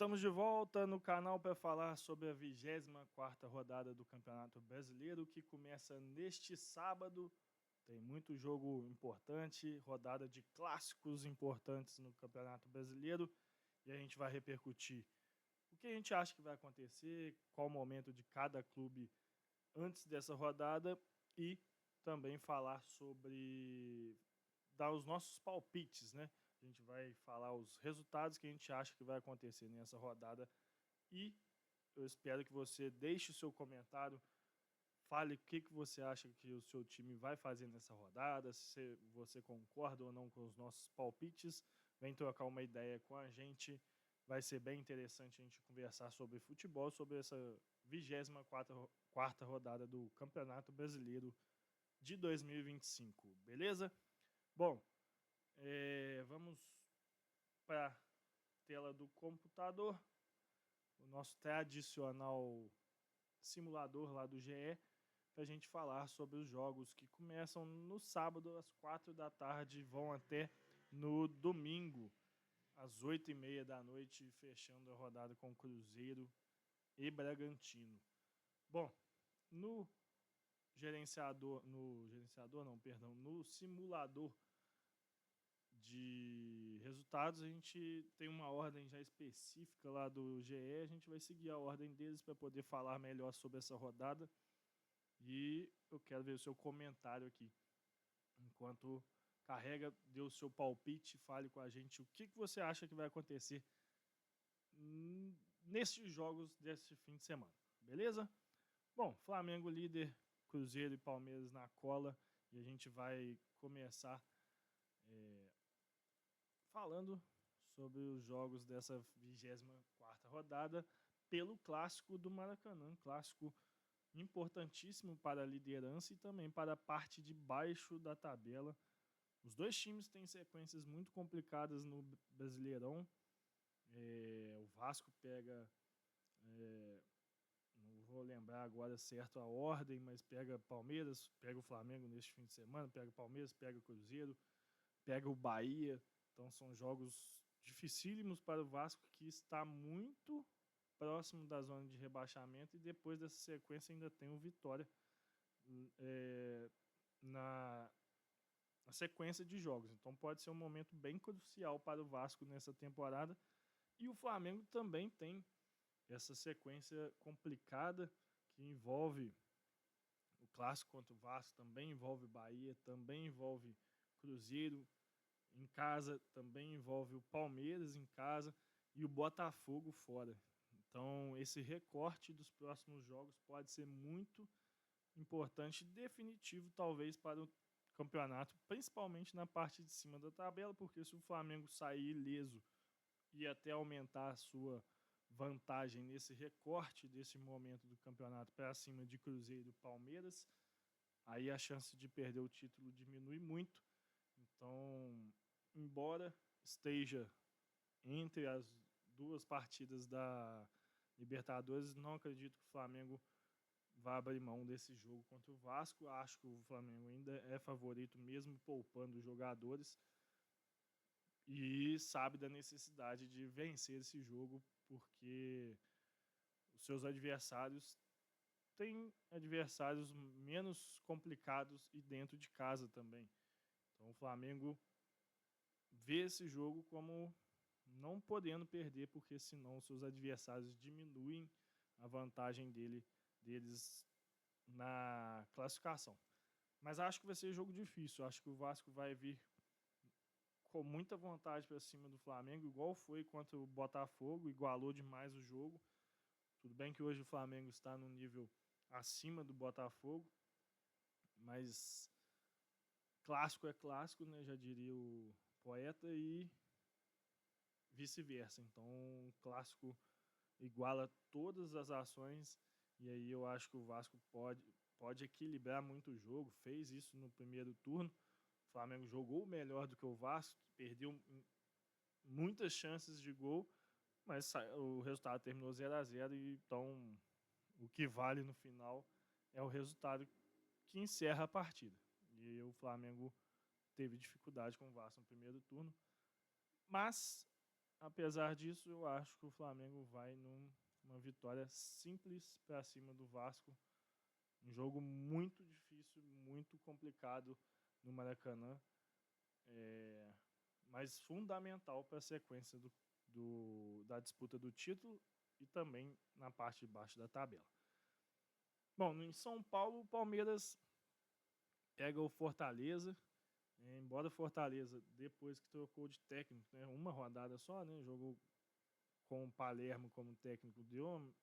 Estamos de volta no canal para falar sobre a 24ª rodada do Campeonato Brasileiro, que começa neste sábado. Tem muito jogo importante, rodada de clássicos importantes no Campeonato Brasileiro, e a gente vai repercutir o que a gente acha que vai acontecer, qual o momento de cada clube antes dessa rodada e também falar sobre dar os nossos palpites, né? A gente vai falar os resultados que a gente acha que vai acontecer nessa rodada e eu espero que você deixe o seu comentário, fale o que você acha que o seu time vai fazer nessa rodada, se você concorda ou não com os nossos palpites, vem trocar uma ideia com a gente. Vai ser bem interessante a gente conversar sobre futebol, sobre essa 24ª rodada do Campeonato Brasileiro de 2025, beleza? Bom, vamos para a tela do computador, o nosso tradicional simulador lá do GE, para a gente falar sobre os jogos que começam no sábado às 4 da tarde e vão até no domingo às 8h30 da noite, fechando a rodada com Cruzeiro e Bragantino. Bom, no simulador de resultados, a gente tem uma ordem já específica lá do GE, a gente vai seguir a ordem deles para poder falar melhor sobre essa rodada. E eu quero ver o seu comentário aqui. Enquanto carrega, dê o seu palpite, fale com a gente o que você acha que vai acontecer nesses jogos desse fim de semana. Beleza? Bom, Flamengo líder, Cruzeiro e Palmeiras na cola. E a gente vai começar falando sobre os jogos dessa 24ª rodada pelo clássico do Maracanã, clássico importantíssimo para a liderança e também para a parte de baixo da tabela. Os dois times têm sequências muito complicadas no Brasileirão. O Vasco pega, não vou lembrar agora certo a ordem, mas pega Palmeiras, pega o Flamengo neste fim de semana, pega o Palmeiras, pega o Cruzeiro, pega o Bahia. Então são jogos dificílimos para o Vasco, que está muito próximo da zona de rebaixamento, e depois dessa sequência ainda tem o Vitória na sequência de jogos. Então pode ser um momento bem crucial para o Vasco nessa temporada. E o Flamengo também tem essa sequência complicada que envolve o clássico contra o Vasco, também envolve Bahia, também envolve Cruzeiro em casa, também envolve o Palmeiras em casa e o Botafogo fora. Então, esse recorte dos próximos jogos pode ser muito importante e definitivo, talvez, para o campeonato, principalmente na parte de cima da tabela, porque se o Flamengo sair ileso e até aumentar a sua vantagem nesse recorte desse momento do campeonato para cima de Cruzeiro e Palmeiras, aí a chance de perder o título diminui muito. Então, embora esteja entre as duas partidas da Libertadores, não acredito que o Flamengo vá abrir mão desse jogo contra o Vasco. Acho que o Flamengo ainda é favorito, mesmo poupando os jogadores, e sabe da necessidade de vencer esse jogo, porque os seus adversários têm adversários menos complicados e dentro de casa também. Então o Flamengo vê esse jogo como não podendo perder, porque senão os seus adversários diminuem a vantagem deles na classificação. Mas acho que vai ser jogo difícil. Acho que o Vasco vai vir com muita vontade para cima do Flamengo, igual foi contra o Botafogo, igualou demais o jogo. Tudo bem que hoje o Flamengo está no nível acima do Botafogo, mas clássico é clássico, né? Já diria o poeta, e vice-versa. Então, o clássico iguala todas as ações, e aí eu acho que o Vasco pode equilibrar muito o jogo. Fez isso no primeiro turno. O Flamengo jogou melhor do que o Vasco, perdeu muitas chances de gol, mas o resultado terminou 0-0, e então o que vale no final é o resultado que encerra a partida. E o Flamengo teve dificuldade com o Vasco no primeiro turno, mas apesar disso, eu acho que o Flamengo vai numa vitória simples para cima do Vasco. Um jogo muito difícil, muito complicado no Maracanã, mas fundamental para a sequência da disputa do título e também na parte de baixo da tabela. Bom, em São Paulo, o Palmeiras pega o Fortaleza. Embora o Fortaleza, depois que trocou de técnico, né, uma rodada só, né, jogou com o Palermo como técnico, deu uma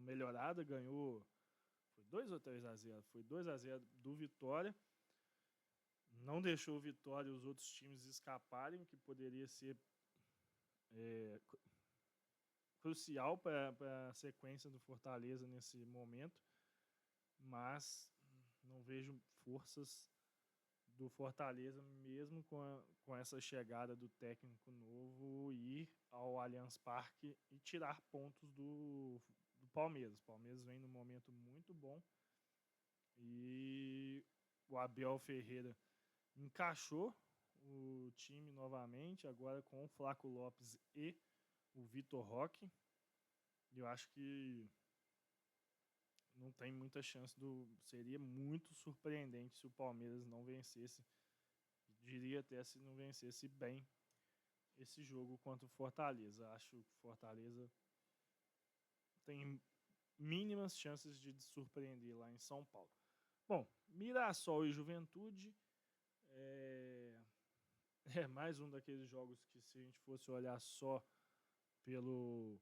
melhorada, ganhou, foi 2 ou 3-0? Foi 2-0 do Vitória. Não deixou o Vitória e os outros times escaparem, o que poderia ser crucial para a sequência do Fortaleza nesse momento, mas não vejo forças do Fortaleza, mesmo com essa chegada do técnico novo, ir ao Allianz Parque e tirar pontos do Palmeiras. O Palmeiras vem num momento muito bom e o Abel Ferreira encaixou o time novamente, agora com o Flaco Lopes e o Vitor Roque. Eu acho que não tem muita chance seria muito surpreendente se o Palmeiras não vencesse. Diria até se não vencesse bem esse jogo contra o Fortaleza. Acho que o Fortaleza tem mínimas chances de surpreender lá em São Paulo. Bom, Mirassol e Juventude é mais um daqueles jogos que, se a gente fosse olhar só pelos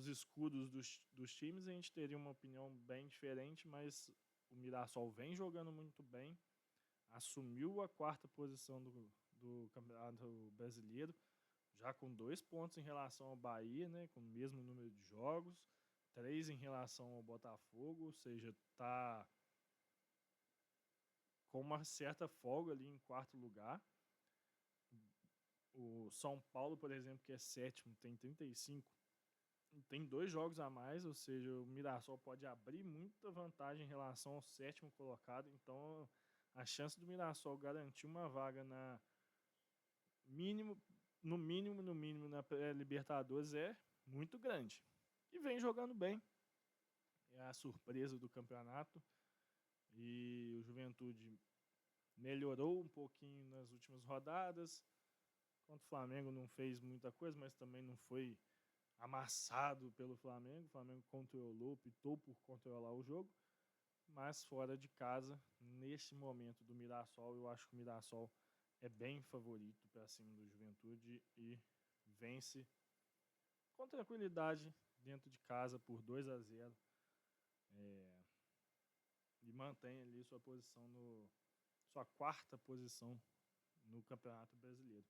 escudos dos times, a gente teria uma opinião bem diferente, mas o Mirassol vem jogando muito bem, assumiu a 4ª posição do Campeonato Brasileiro, já com 2 pontos em relação ao Bahia, né, com o mesmo número de jogos, 3 em relação ao Botafogo, ou seja, está com uma certa folga ali em 4º lugar. O São Paulo, por exemplo, que é 7º, tem 35, tem 2 jogos a mais, ou seja, o Mirassol pode abrir muita vantagem em relação ao 7º colocado, então a chance do Mirassol garantir uma vaga no mínimo na Libertadores é muito grande. E vem jogando bem. É a surpresa do campeonato. E o Juventude melhorou um pouquinho nas últimas rodadas. Contra o Flamengo não fez muita coisa, mas também não foi amassado pelo Flamengo. O Flamengo controlou, optou por controlar o jogo. Mas fora de casa, neste momento do Mirassol, eu acho que o Mirassol é bem favorito para cima do Juventude e vence com tranquilidade dentro de casa por 2-0 e mantém ali sua 4ª posição no Campeonato Brasileiro.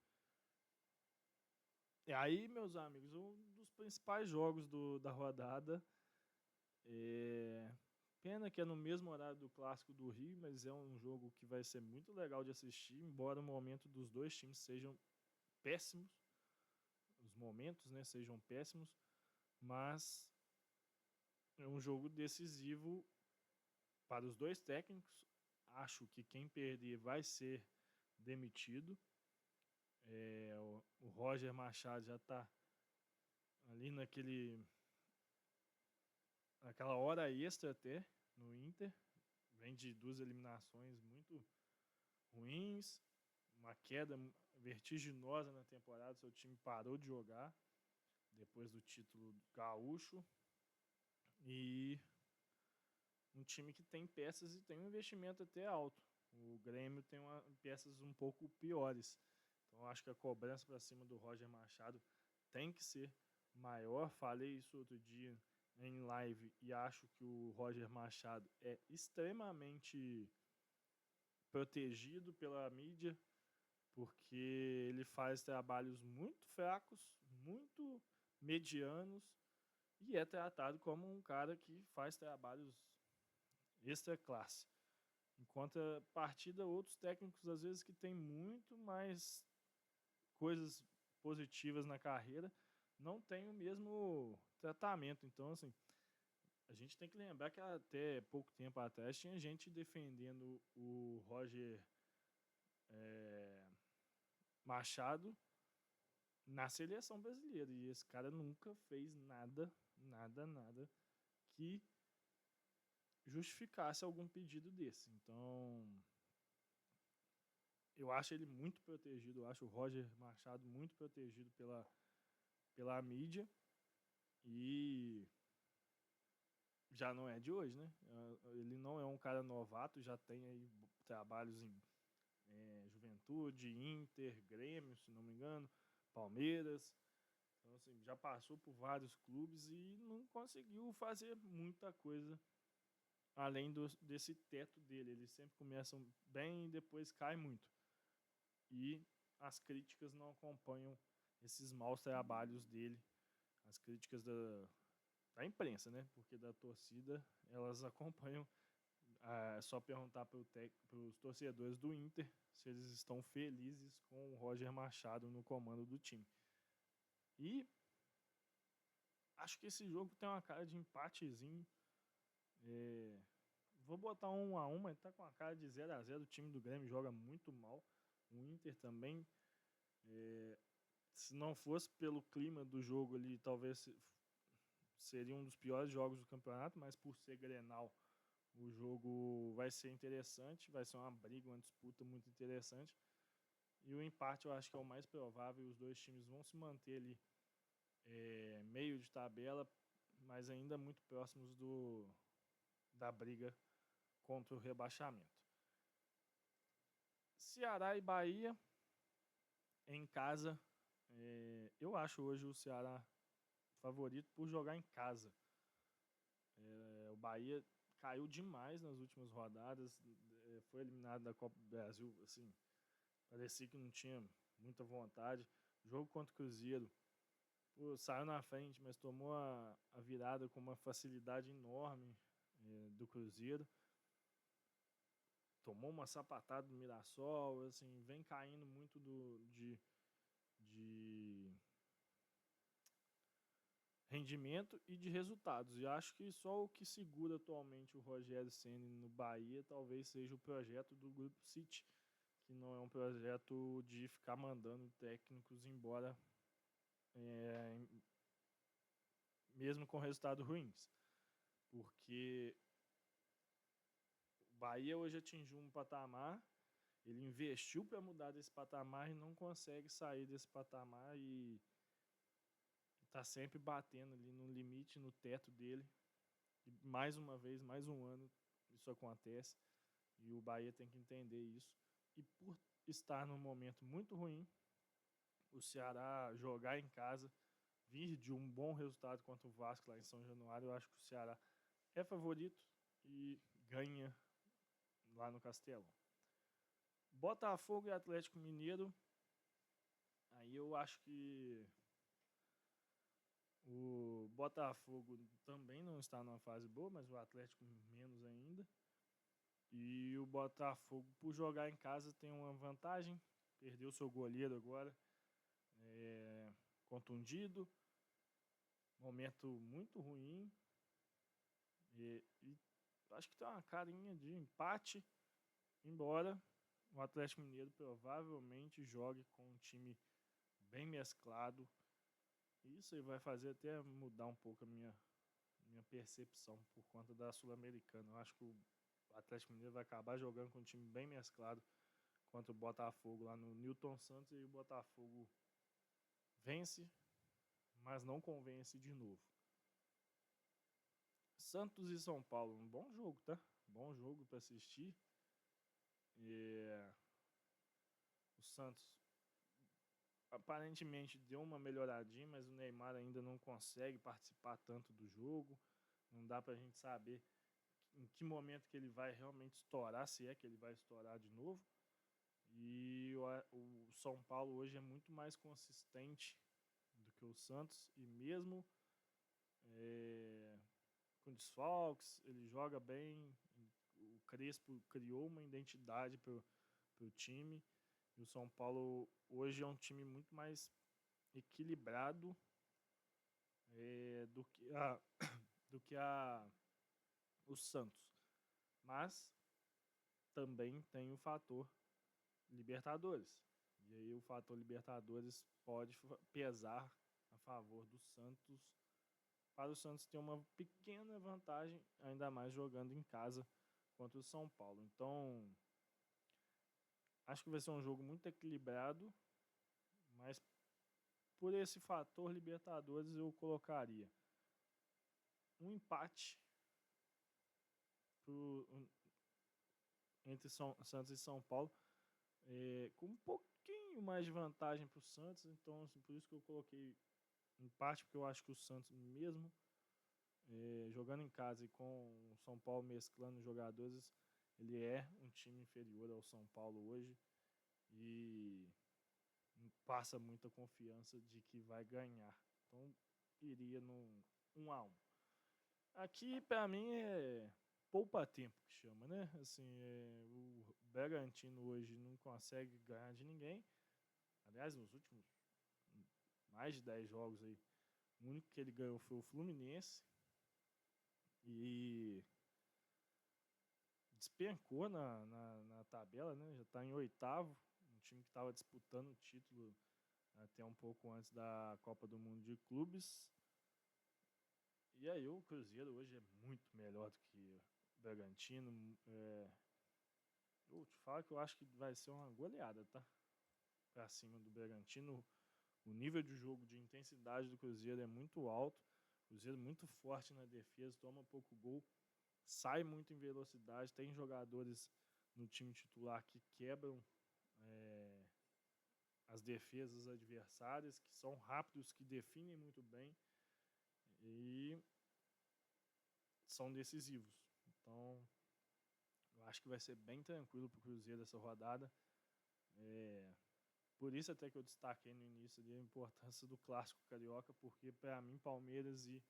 E aí, meus amigos, um dos principais jogos da rodada pena que é no mesmo horário do Clássico do Rio, mas é um jogo que vai ser muito legal de assistir, embora o momento dos dois times sejam péssimos, os momentos, né, sejam péssimos, mas é um jogo decisivo para os dois técnicos. Acho que quem perder vai ser demitido. O Roger Machado já está ali naquela hora extra até no Inter. Vem de 2 eliminações muito ruins, uma queda vertiginosa na temporada. Seu time parou de jogar depois do título gaúcho. E um time que tem peças e tem um investimento até alto. O Grêmio tem peças um pouco piores. Então acho que a cobrança para cima do Roger Machado tem que ser maior. Falei isso outro dia em live e acho que o Roger Machado é extremamente protegido pela mídia, porque ele faz trabalhos muito fracos, muito medianos, e é tratado como um cara que faz trabalhos extra classe. Em contrapartida, outros técnicos, às vezes, que têm muito mais coisas positivas na carreira, não têm o mesmo tratamento. Então, assim, a gente tem que lembrar que até pouco tempo atrás tinha gente defendendo o Roger Machado na seleção brasileira. E esse cara nunca fez nada que justificasse algum pedido desse. Então, eu acho ele muito protegido. Eu acho o Roger Machado muito protegido pela mídia. E já não é de hoje, né? Ele não é um cara novato, já tem aí trabalhos em Juventude, Inter, Grêmio, se não me engano, Palmeiras. Então, assim, já passou por vários clubes e não conseguiu fazer muita coisa além desse teto dele. Eles sempre começam bem e depois cai muito. E as críticas não acompanham esses maus trabalhos dele, as críticas da imprensa, né? Porque da torcida elas acompanham. É só perguntar para os torcedores do Inter se eles estão felizes com o Roger Machado no comando do time. E acho que esse jogo tem uma cara de empatezinho. Vou botar 1-1, mas tá com uma cara de 0-0. O time do Grêmio joga muito mal. O Inter também. Se não fosse pelo clima do jogo ali, talvez seria um dos piores jogos do campeonato, mas por ser Grenal, o jogo vai ser interessante, vai ser uma briga, uma disputa muito interessante. E o empate eu acho que é o mais provável. Os dois times vão se manter ali meio de tabela, mas ainda muito próximos da briga contra o rebaixamento. Ceará e Bahia em casa. Eu acho hoje o Ceará favorito por jogar em casa. O Bahia caiu demais nas últimas rodadas, foi eliminado da Copa do Brasil, assim, parecia que não tinha muita vontade. Jogo contra o Cruzeiro, saiu na frente, mas tomou a virada com uma facilidade enorme do Cruzeiro. Tomou uma sapatada do Mirassol, assim, vem caindo muito de rendimento e de resultados. E acho que só o que segura atualmente o Rogério Ceni no Bahia talvez seja o projeto do Grupo City, que não é um projeto de ficar mandando técnicos embora mesmo com resultados ruins. Porque o Bahia hoje atingiu um patamar, ele investiu para mudar desse patamar e não consegue sair desse patamar e está sempre batendo ali no limite, no teto dele. E mais uma vez, mais um ano, isso acontece. E o Bahia tem que entender isso. E por estar num momento muito ruim, o Ceará jogar em casa, vir de um bom resultado contra o Vasco lá em São Januário, eu acho que o Ceará é favorito e ganha lá no Castelão. Botafogo e Atlético Mineiro, aí eu acho que o Botafogo também não está numa fase boa, mas o Atlético menos ainda. E o Botafogo, por jogar em casa, tem uma vantagem. Perdeu seu goleiro agora, contundido. Momento muito ruim. E acho que tem uma carinha de empate, embora o Atlético Mineiro provavelmente jogue com um time bem mesclado. Isso aí vai fazer até mudar um pouco a minha percepção por conta da Sul-Americana. Eu acho que o Atlético Mineiro vai acabar jogando com um time bem mesclado contra o Botafogo lá no Newton Santos, e o Botafogo vence, mas não convence de novo. Santos e São Paulo, um bom jogo, tá? Bom jogo para assistir. O Santos aparentemente deu uma melhoradinha, mas o Neymar ainda não consegue participar tanto do jogo. Não dá pra gente saber em que momento que ele vai realmente estourar, se é que ele vai estourar de novo. E o São Paulo hoje é muito mais consistente do que o Santos, e mesmo com desfalques, ele joga bem. O Crespo criou uma identidade para o time. E o São Paulo hoje é um time muito mais equilibrado do que o Santos. Mas também tem o fator Libertadores. E aí o fator Libertadores pode pesar a favor do Santos, para o Santos ter uma pequena vantagem, ainda mais jogando em casa contra o São Paulo. Então, acho que vai ser um jogo muito equilibrado, mas por esse fator Libertadores eu colocaria um empate entre Santos e São Paulo, com um pouquinho mais de vantagem para o Santos. Então, assim, por isso que eu coloquei empate, porque eu acho que o Santos, mesmo jogando em casa e com o São Paulo mesclando jogadores, ele é um time inferior ao São Paulo hoje e passa muita confiança de que vai ganhar. Então, iria no 1-1. Aqui, para mim, é poupa-tempo que chama, né? Assim, o Bragantino hoje não consegue ganhar de ninguém. Aliás, nos últimos mais de 10 jogos aí, o único que ele ganhou foi o Fluminense. E despencou na tabela, né? Já está em 8º. Um time que estava disputando o título até um pouco antes da Copa do Mundo de Clubes. E aí o Cruzeiro hoje é muito melhor do que o Bragantino. Eu te falo que eu acho que vai ser uma goleada, tá? Pra cima do Bragantino. O nível de jogo, de intensidade do Cruzeiro é muito alto. O Cruzeiro muito forte na defesa, toma pouco gol, sai muito em velocidade. Tem jogadores no time titular que quebram as defesas adversárias, que são rápidos, que definem muito bem e são decisivos. Então, eu acho que vai ser bem tranquilo para o Cruzeiro essa rodada. Por isso até que eu destaquei no início ali a importância do Clássico Carioca, porque para mim Palmeiras e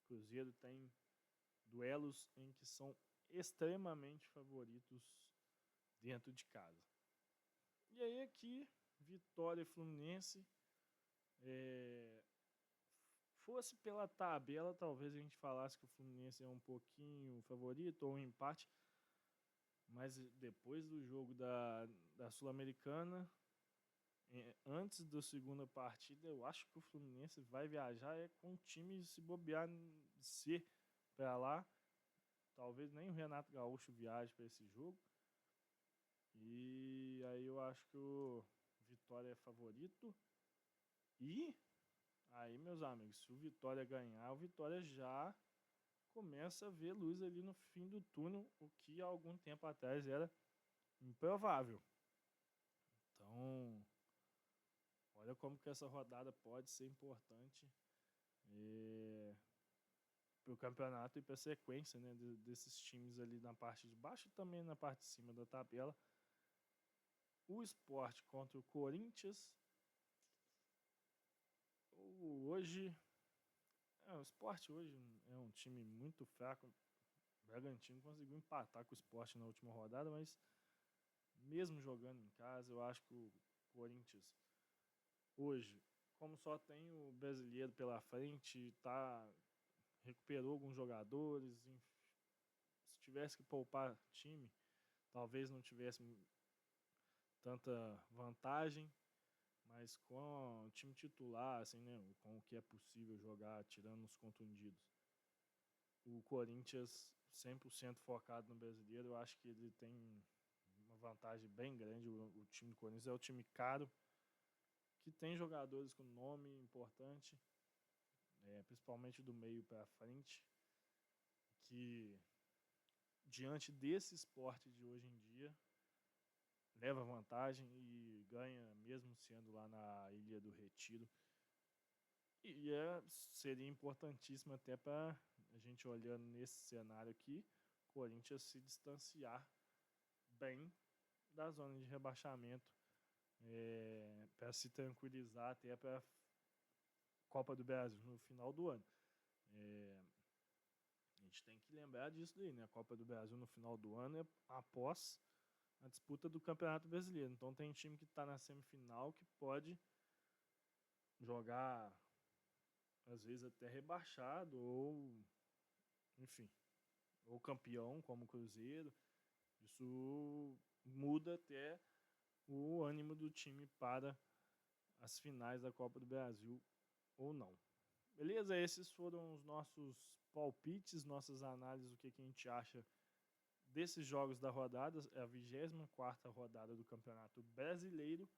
Cruzeiro têm duelos em que são extremamente favoritos dentro de casa. E aí aqui, Vitória e Fluminense. Fosse pela tabela, talvez a gente falasse que o Fluminense é um pouquinho favorito ou um empate, mas depois do jogo da Sul-Americana, antes da segunda partida, eu acho que o Fluminense vai viajar com o time, se bobear C para lá. Talvez nem o Renato Gaúcho viaje para esse jogo. E aí eu acho que o Vitória é favorito. E aí, meus amigos, se o Vitória ganhar, o Vitória já começa a ver luz ali no fim do túnel, o que há algum tempo atrás era improvável. Então, olha como que essa rodada pode ser importante para o campeonato e para a sequência, né, desses times ali na parte de baixo e também na parte de cima da tabela. O Sport contra o Corinthians. Hoje, o Sport hoje é um time muito fraco. O Bragantino conseguiu empatar com o Sport na última rodada, mas mesmo jogando em casa, eu acho que o Corinthians hoje, como só tem o brasileiro pela frente, recuperou alguns jogadores, se tivesse que poupar time, talvez não tivesse tanta vantagem, mas com o time titular, assim, né, com o que é possível jogar, tirando os contundidos, o Corinthians 100% focado no brasileiro, eu acho que ele tem uma vantagem bem grande. O time do Corinthians é o time caro, que tem jogadores com nome importante, principalmente do meio para frente, que diante desse esporte de hoje em dia leva vantagem e ganha mesmo sendo lá na Ilha do Retiro. E seria importantíssimo até para a gente olhando nesse cenário aqui, Corinthians se distanciar bem da zona de rebaixamento, para se tranquilizar até para a Copa do Brasil no final do ano. A gente tem que lembrar disso daí, né? A Copa do Brasil no final do ano é após a disputa do Campeonato Brasileiro. Então tem time que está na semifinal que pode jogar, às vezes até rebaixado, ou enfim, ou campeão como o Cruzeiro. Isso muda até o ânimo do time para as finais da Copa do Brasil ou não. Beleza? Esses foram os nossos palpites, nossas análises, o que a gente acha desses jogos da rodada. É a 24ª rodada do Campeonato Brasileiro.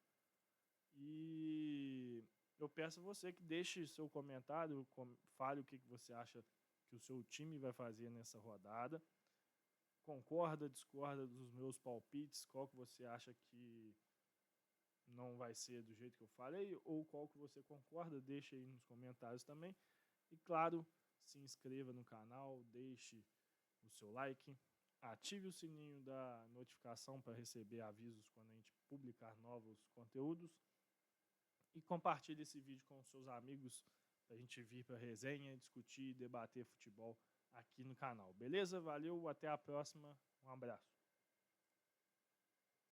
E eu peço a você que deixe seu comentário, fale o que você acha que o seu time vai fazer nessa rodada. Concorda, discorda dos meus palpites? Qual que você acha que não vai ser do jeito que eu falei? Ou qual que você concorda? Deixe aí nos comentários também. E claro, se inscreva no canal, deixe o seu like, ative o sininho da notificação para receber avisos quando a gente publicar novos conteúdos. E compartilhe esse vídeo com os seus amigos para a gente vir para a resenha, discutir e debater futebol aqui no canal. Beleza? Valeu, até a próxima. Um abraço.